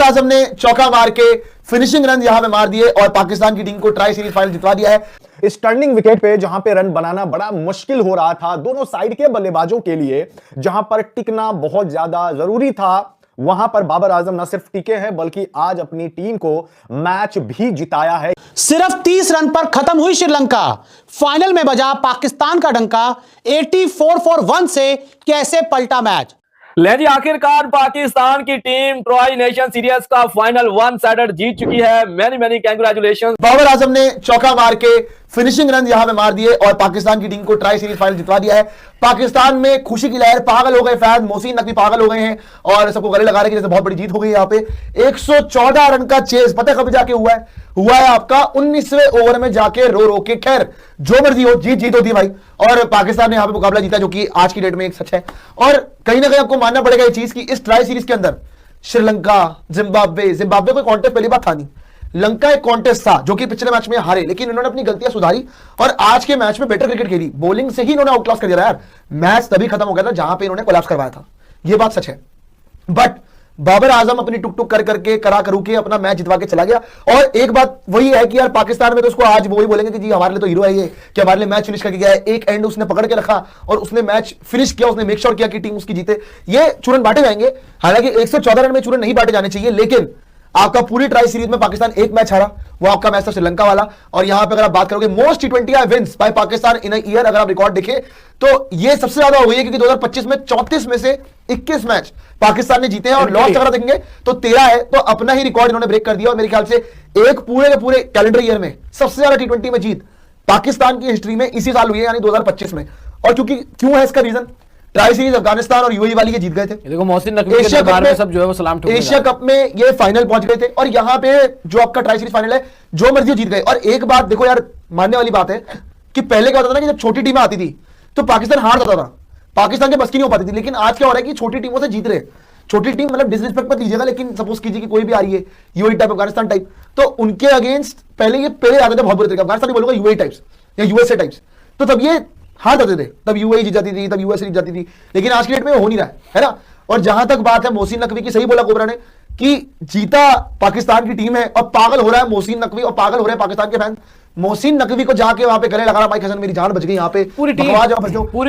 आजम ने चौका मार के फिनिशिंग रन यहां पे मार दिए और पाकिस्तान की टीम को ट्राई सीरीज फाइनल जितवा दिया है। इस टर्निंग विकेट पे जहां पे रन बनाना बड़ा मुश्किल हो रहा था दोनों साइड के बल्लेबाजों के लिए, जहां पर टिकना बहुत ज्यादा जरूरी था, वहां पर बाबर आजम न सिर्फ टिके हैं बल्कि आज अपनी टीम को मैच भी जिताया है। सिर्फ 30 रन पर खत्म हुई श्रीलंका, फाइनल में बजा पाकिस्तान का डंका। 84 फॉर 1 से कैसे पलटा मैच। ले जी, आखिरकार पाकिस्तान की टीम ट्रॉय नेशन सीरीज का फाइनल वन साइडेड जीत चुकी है। Many congratulation. बाबर आजम ने चौका मार के फिनिशिंग रन यहां पे मार दिए और पाकिस्तान की टीम को ट्राई सीरीज फाइनल जितवा दिया है। पाकिस्तान में खुशी की लहर, पागल हो गए फैन, मोहसिन नकवी पागल हो गए हैं और सबको गले लगा रहे हैं कि जैसे बहुत बड़ी जीत हो गई यहां पे। 114 रन का चेज पता कब जाके हुआ है आपका 19वें ओवर में जाके रो के। खैर जो मर्जी हो, जीत होती है भाई, और पाकिस्तान ने यहां पे मुकाबला जीता, जो कि आज की डेट में एक सच है। और कहीं ना कहीं आपको मानना पड़ेगा ये चीज कि इस ट्राई सीरीज के अंदर श्रीलंका, जिम्बाब्वे कोई कॉन्टेस्ट पहली बार था नहीं, लंका एक कॉन्टेस्ट था जो कि पिछले मैच में हारे, लेकिन इन्होंने अपनी गलतियां सुधारी और आज के मैच में बेटर क्रिकेट खेली। बॉलिंग से ही इन्होंने आउटक्लास कर दिया यार। मैच तभी खत्म हो गया था जहां पे इन्होंने कोलैप्स करवाया था, ये बात सच है। बट बाबर आजम अपनी टुक टुक कर करके करू के अपना मैच जितवा के चला गया। और एक बात वही है कि यार पाकिस्तान में तो उसको आज वही बोलेंगे कि जी हमारे लिए तो हीरो है ये, कि हमारे लिए मैच फिनिश करके गया है। एक एंड उसने पकड़ के रखा और उसने मैच फिनिश किया, उसने मेक श्योर किया कि टीम उसकी जीते। ये चूरन बांटे जाएंगे, हालांकि 114 रन में चूरन नहीं बांटे जाने चाहिए, लेकिन आपका पूरी ट्राई सीरीज में पाकिस्तान एक मैच हारा, वो आपका मैच था श्रीलंका वाला। और यहां पे अगर आप बात करोगे most T20 wins by Pakistan in a year, अगर आप रिकॉर्ड देखें तो ये सबसे ज्यादा हो गई है, क्योंकि 2025 में 34 में से 21 मैच पाकिस्तान ने जीते हैं और लॉस अगर देखेंगे तो 13 है। तो अपना ही रिकॉर्ड इन्होंने ब्रेक कर दिया और मेरे ख्याल से एक पूरे के पूरे कैलेंडर ईयर में सबसे ज्यादा T20 में जीत पाकिस्तान की हिस्ट्री में इसी साल हुई है, यानी 2025 में। और क्यों है इसका रीजन, ट्राई सीरीज अफगानिस्तान और यूएई वाली के जीत गए थे। देखो मोहसिन नकवी के दरबार में सब जो है वो सलाम ठोक एशिया कप में ये फाइनल पहुंच गए थे और यहां पे जो आपका ट्राई सीरीज फाइनल है जो मर्जी जीत गए। और एक बात देखो यार, मानने वाली बात है कि पहले क्या होता था ना कि जब छोटी टीमें आती थी तो पाकिस्तान हार जाता था, पाकिस्तान के बस की नहीं हो पाती थी। लेकिन आज क्या हो रहा है कि छोटी टीमों से जीत रहे। छोटी टीम मतलब डिसरिस्पेक्ट मत लीजिएगा, लेकिन सपोज कीजिए कि कोई भी आ रही है यूएई टाइप, अफगानिस्तान टाइप, तो उनके अगेंस्ट पहले आते थे बहुत बुरे तरीके। अफगानिस्तान बोलूंगा यूएई टाइप्स या यूएसए टाइप्स, तो तब ये हार जाते थे, तब यूएई जीत जाती थी, तब यूएसए जीत जाती थी। लेकिन आज की डेट में हो नहीं रहा है ना। और जहां तक बात है मोहसिन नकवी की, सही बोला कोबरा ने कि जीता पाकिस्तान की टीम है और पागल हो रहा है मोहसिन नकवी और पागल हो रहे हैं पाकिस्तान के फैंस। मोहसिन नकवी को जाके वहां पे गले लगा रहा, माइक हसन मेरी जान बच गई, यहाँ पे पूरी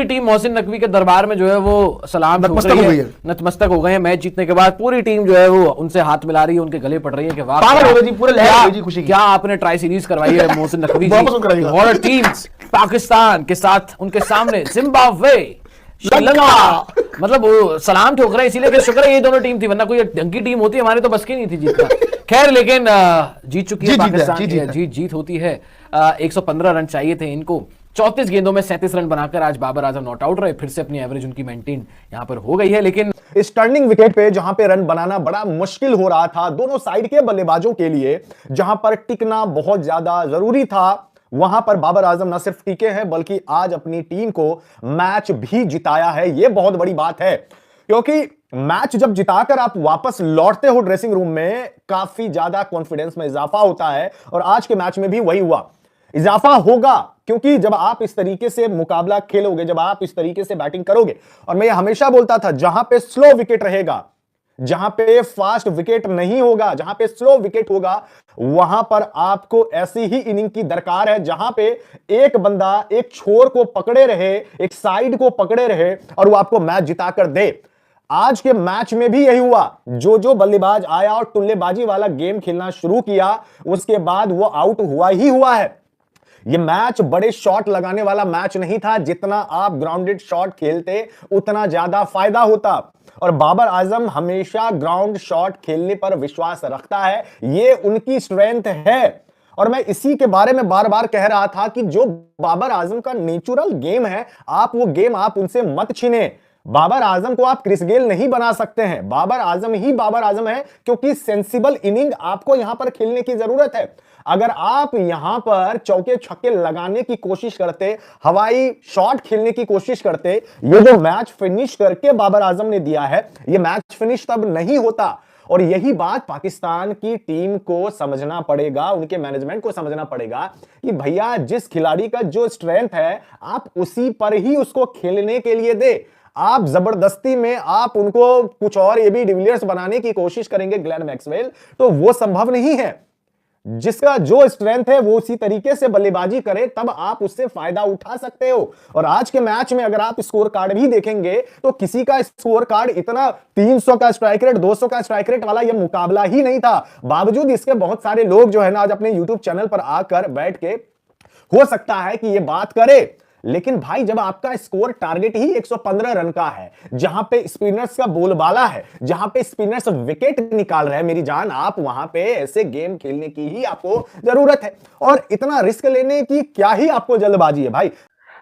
टीम मोहसिन नकवी के दरबार में जो है वो सलाम नतमस्तक हो गए हैं। मैच जीतने के बाद पूरी टीम जो है वो उनसे हाथ मिला रही है, उनके गले पड़ रही है कि वाह पागल हो गए जी, पूरे लहर हो गई जी खुशी की। क्या आपने ट्राई सीरीज करवाई है मोहसिन नकवी जी। और टीम्स पाकिस्तान के साथ उनके सामने जिम्बाब्वे, श्रीलंका, मतलब वो सलाम ठोक रहे हैं, इसीलिए कि शुक्र है ये दोनों टीम थी, वरना कोई ढंग की टीम होती हमारी तो बस की नहीं थी जीतना। खैर लेकिन जीत चुकी है पाकिस्तान, जीत होती है। 115 रन चाहिए थे इनको, 34 गेंदों में 37 रन बनाकर आज बाबर आजम नॉट आउट रहे। फिर से अपनी एवरेज उनकी मेंटेन यहां पर हो गई है। लेकिन इस टर्निंग विकेट पे जहां पे रन बनाना बड़ा मुश्किल हो रहा था दोनों साइड के बल्लेबाजों के लिए, जहां पर टिकना बहुत ज्यादा जरूरी था, वहां पर बाबर आजम न सिर्फ टिके हैं बल्कि आज अपनी टीम को मैच भी जिताया है। यह बहुत बड़ी बात है, क्योंकि मैच जब जिताकर आप वापस लौटते हो ड्रेसिंग रूम में, काफी ज्यादा कॉन्फिडेंस में इजाफा होता है। और आज के मैच में भी वही हुआ, इजाफा होगा, क्योंकि जब आप इस तरीके से मुकाबला खेलोगे, जब आप इस तरीके से बैटिंग करोगे, और मैं ये हमेशा बोलता था जहां पे स्लो विकेट रहेगा, जहां पे फास्ट विकेट नहीं होगा, जहां पे स्लो विकेट होगा, वहां पर आपको ऐसी ही इनिंग की दरकार है जहां पे एक बंदा एक छोर को पकड़े रहे, एक साइड को पकड़े रहे और वो आपको मैच जिताकर दे। आज के मैच में भी यही हुआ। जो बल्लेबाज आया और टुल्लेबाजी वाला गेम खेलना शुरू किया, उसके बाद वो आउट हुआ ही हुआ है। ये मैच बड़े शॉट लगाने वाला मैच नहीं था, जितना आप ग्राउंडेड शॉट खेलते उतना ज्यादा फायदा होता। और बाबर आजम हमेशा ग्राउंड शॉट खेलने पर विश्वास रखता है, ये उनकी स्ट्रेंथ है। और मैं इसी के बारे में बार बार कह रहा था कि जो बाबर आजम का नेचुरल गेम है, आप वो गेम आप उनसे मत छीने। बाबर आजम को आप क्रिस गेल नहीं बना सकते हैं, बाबर आजम ही बाबर आजम है, क्योंकि सेंसिबल इनिंग आपको यहां पर खेलने की जरूरत है। अगर आप यहां पर चौके छक्के लगाने की कोशिश करते, हवाई शॉट खेलने की कोशिश करते, ये जो मैच फिनिश करके बाबर आजम ने दिया है, ये मैच फिनिश तब नहीं होता। और यही बात पाकिस्तान की टीम को समझना पड़ेगा, उनके मैनेजमेंट को समझना पड़ेगा कि भैया जिस खिलाड़ी का जो स्ट्रेंथ है, आप उसी पर ही उसको खेलने के लिए दे। आप जबरदस्ती में आप उनको कुछ और एबी डिविलियर्स बनाने की कोशिश करेंगे ग्लेन मैक्सवेल, तो वो संभव नहीं है। जिसका जो स्ट्रेंथ है वो उसी तरीके से बल्लेबाजी करे, तब आप उससे फायदा उठा सकते हो। और आज के मैच में अगर आप स्कोर कार्ड भी देखेंगे तो किसी का स्कोर कार्ड इतना 300 का स्ट्राइक रेट, 200 का स्ट्राइक रेट वाला यह मुकाबला ही नहीं था। बावजूद इसके बहुत सारे लोग जो है ना आज अपने यूट्यूब चैनल पर आकर बैठ के हो सकता है कि ये बात करे, लेकिन भाई जब आपका स्कोर टारगेट ही 115 रन का है, जहां पे स्पिनर्स का बोलबाला है, जहां पे स्पिनर्स विकेट निकाल रहे हैं, मेरी जान, आप वहां पे ऐसे गेम खेलने की ही आपको जरूरत है। और इतना रिस्क लेने की क्या ही आपको जल्दबाजी है भाई।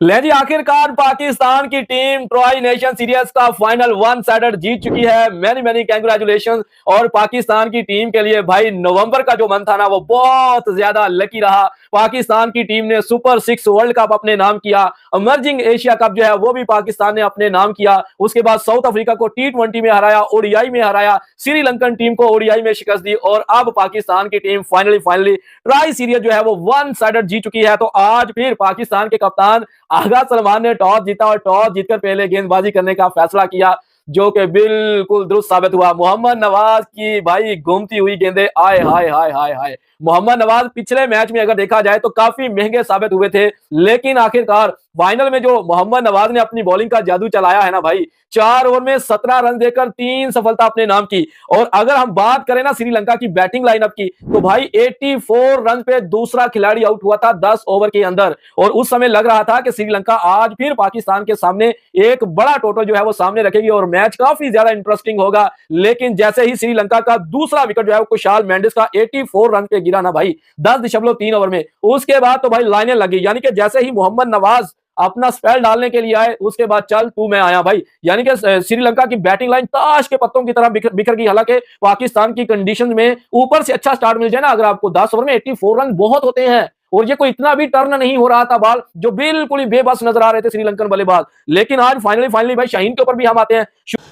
ले जी, आखिरकार पाकिस्तान की टीम ट्रॉय नेशन सीरीज का फाइनल वन साइडेड जीत चुकी है। Many many congratulation. और पाकिस्तान की टीम के लिए भाई नवंबर का जो मंथ था ना वो बहुत ज्यादा लकी रहा। पाकिस्तान की टीम ने सुपर 6 वर्ल्ड कप अपने नाम किया, इमर्जिंग एशिया कप जो है वो भी पाकिस्तान ने अपने नाम किया। उसके बाद साउथ अफ्रीका को T20 में हराया, ओडीआई में हराया, श्रीलंकन टीम को ओडीआई में शिकस्त दी और अब पाकिस्तान की टीम फाइनली ट्राई सीरीज जो है वो वन साइडेड जीत चुकी है। तो आज फिर पाकिस्तान के कप्तान आगा सलमान ने टॉस जीता और टॉस जीतकर पहले गेंदबाजी करने का फैसला किया, जो कि बिल्कुल दुरुस्त साबित हुआ। मोहम्मद नवाज की भाई घूमती हुई गेंदें, आय हाय हाय हाय हाय। मोहम्मद नवाज पिछले मैच में अगर देखा जाए तो काफी महंगे साबित हुए थे, लेकिन आखिरकार फाइनल में जो मोहम्मद नवाज ने अपनी बॉलिंग का जादू चलाया है ना भाई, 4 ओवर में 17 रन देकर 3 सफलता अपने नाम की। और अगर हम बात करें ना श्रीलंका की बैटिंग लाइनअप की, तो भाई 84 रन पे दूसरा खिलाड़ी आउट हुआ था 10 ओवर के अंदर। और उस समय लग रहा था कि श्रीलंका आज फिर पाकिस्तान के सामने एक बड़ा टोटल जो है वो सामने रखेगी और मैच काफी ज्यादा इंटरेस्टिंग होगा। लेकिन जैसे ही श्रीलंका का दूसरा विकेट जो है कुशाल मेंडिस का 84 रन पे गिरा ना भाई 10.3 ओवर में, उसके बाद तो भाई लाइनें लगी। यानी कि जैसे ही मोहम्मद नवाज अपना स्पेल डालने के लिए आए, उसके बाद चल तू मैं आया भाई। यानी कि श्रीलंका की बैटिंग लाइन ताश के पत्तों की तरह बिखर गई। हालांकि पाकिस्तान की कंडीशन में ऊपर से अच्छा स्टार्ट मिल जाए ना अगर आपको 10 ओवर में 84 रन बहुत होते हैं। और ये कोई इतना भी टर्न नहीं हो रहा था बॉल, जो बिल्कुल ही बेबस नजर आ रहे थे श्रीलंकन बल्लेबाज। लेकिन आज फाइनली भाई शाहीन के ऊपर भी हम आते हैं।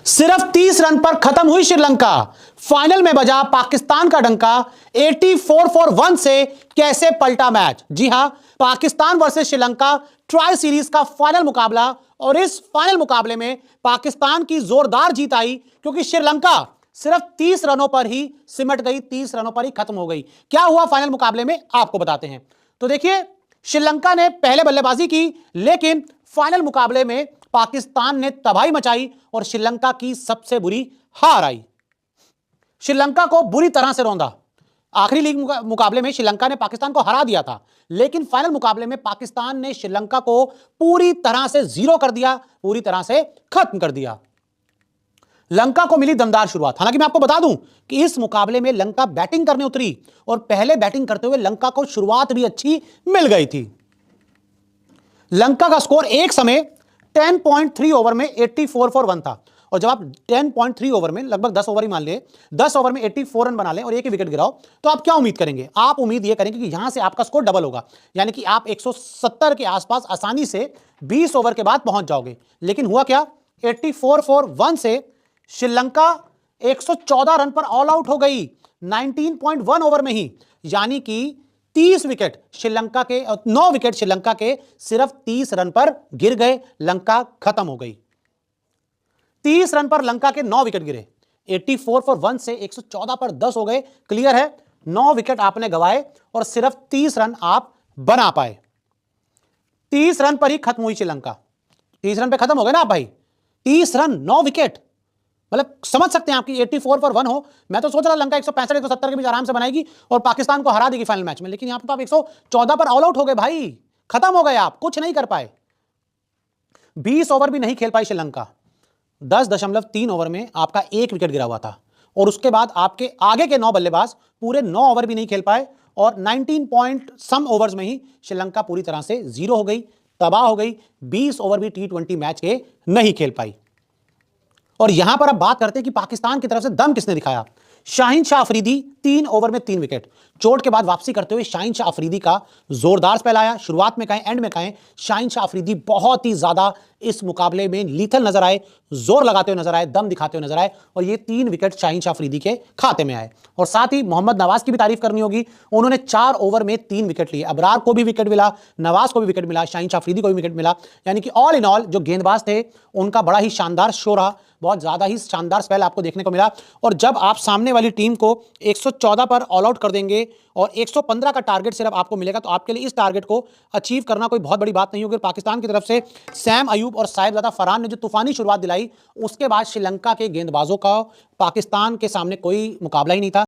सिर्फ 30 रन पर खत्म हुई श्रीलंका, फाइनल में बजा पाकिस्तान का डंका। 84 फॉर 1 से कैसे पलटा मैच। जी हां, Pakistan versus Sri Lanka tri series का फाइनल मुकाबला। और इस फाइनल मुकाबले में पाकिस्तान की जोरदार जीत आई, क्योंकि श्रीलंका सिर्फ 30 रनों पर ही सिमट गई, 30 रनों पर ही खत्म हो गई। क्या हुआ फाइनल मुकाबले में आपको बताते हैं। तो देखिए, श्रीलंका ने पहले बल्लेबाजी की, लेकिन फाइनल मुकाबले में पाकिस्तान ने तबाही मचाई और श्रीलंका की सबसे बुरी हार आई। श्रीलंका को बुरी तरह से रौंदा। आखिरी लीग मुकाबले में श्रीलंका ने पाकिस्तान को हरा दिया था, लेकिन फाइनल मुकाबले में पाकिस्तान ने श्रीलंका को पूरी तरह से जीरो कर दिया, पूरी तरह से खत्म कर दिया। लंका को मिली दमदार शुरुआत। हालांकि मैं आपको बता दूं कि इस मुकाबले में लंका बैटिंग करने उतरी और पहले बैटिंग करते हुए लंका को शुरुआत भी अच्छी मिल गई थी। लंका का स्कोर एक समय 10.3 ओवर में 84 फॉर 1 था। और जब आप 10.3 ओवर में, लगभग 10 ओवर ही मान लिए, 10 ओवर में 84 रन बना लें और एक ही विकेट गिराओ, तो आप क्या उम्मीद करेंगे। आप उम्मीद यह करेंगे कि यहां से आपका स्कोर डबल होगा, यानी कि आप 170 के आसपास आसानी से 20 ओवर के बाद पहुंच जाओगे। लेकिन हुआ क्या, 84 फॉर 1 से श्रीलंका 114 रन पर ऑल आउट हो गई 19.1 ओवर में ही। यानी कि 30 विकेट श्रीलंका के, 9 विकेट श्रीलंका के सिर्फ 30 रन पर गिर गए, लंका खत्म हो गई। 30 रन पर लंका के 9 विकेट गिरे। 84 फॉर 1 से 114 पर 10 हो गए। क्लियर है, 9 विकेट आपने गंवाए और सिर्फ 30 रन आप बना पाए। 30 रन पर ही खत्म हुई श्रीलंका। 30 रन पे खत्म हो गए ना आप भाई, 30 रन 9 विकेट। मतलब समझ सकते हैं आपकी 84 फॉर 1 हो। मैं तो सोच रहा लंका 165 170 के बीच आराम से बनाएगी और पाकिस्तान को हरा देगी फाइनल मैच में, लेकिन यहां पर तो आप 114 पर ऑल आउट हो गए भाई, खत्म हो गए, आप कुछ नहीं कर पाए। 20 ओवर भी नहीं खेल पाई श्रीलंका। 10.3 ओवर में आपका एक विकेट गिरा हुआ था और उसके बाद आपके आगे के 9 बल्लेबाज पूरे 9 ओवर भी नहीं खेल पाए और 19 पॉइंट सम ओवर्स में ही श्रीलंका पूरी तरह से जीरो हो गई, तबाह हो गई। 20 ओवर भी T20 मैच के नहीं खेल पाई। और यहां पर अब बात करते हैं कि पाकिस्तान की तरफ से दम किसने दिखाया। शाहीन शाह अफरीदी 3 ओवर में 3 विकेट। चोट के बाद वापसी करते हुए शाहीन शाह अफरीदी का जोरदार स्पेल आया। शुरुआत में कहें, एंड में कहें, शाहीन शाह अफरीदी बहुत ही ज्यादा इस मुकाबले में लीथल नजर आए, जोर लगाते हुए नजर आए, दम दिखाते हुए नजर आए और ये 3 विकेट शाहीन शाह अफरीदी के खाते में आए। और साथ ही मोहम्मद नवाज की भी तारीफ करनी होगी, उन्होंने 4 ओवर में 3 विकेट लिए। अबरार को भी विकेट मिला, नवाज को भी विकेट मिला, शाहीन शाह अफरीदी को भी विकेट मिला। यानी कि ऑल इन ऑल जो गेंदबाज थे उनका बड़ा ही शानदार शो रहा, बहुत ज्यादा ही शानदार स्पेल आपको देखने को मिला। और जब आप सामने वाली टीम को 114 पर ऑल आउट कर देंगे और 115 का टारगेट सिर्फ आपको मिलेगा, तो आपके लिए इस टारगेट को अचीव करना कोई बहुत बड़ी बात नहीं होगी। पाकिस्तान की तरफ से सैम अयूब और साहिबजादा फरहान ने जो तूफानी शुरुआत दिलाई, उसके बाद श्रीलंका के गेंदबाजों का पाकिस्तान के सामने कोई मुकाबला ही नहीं था।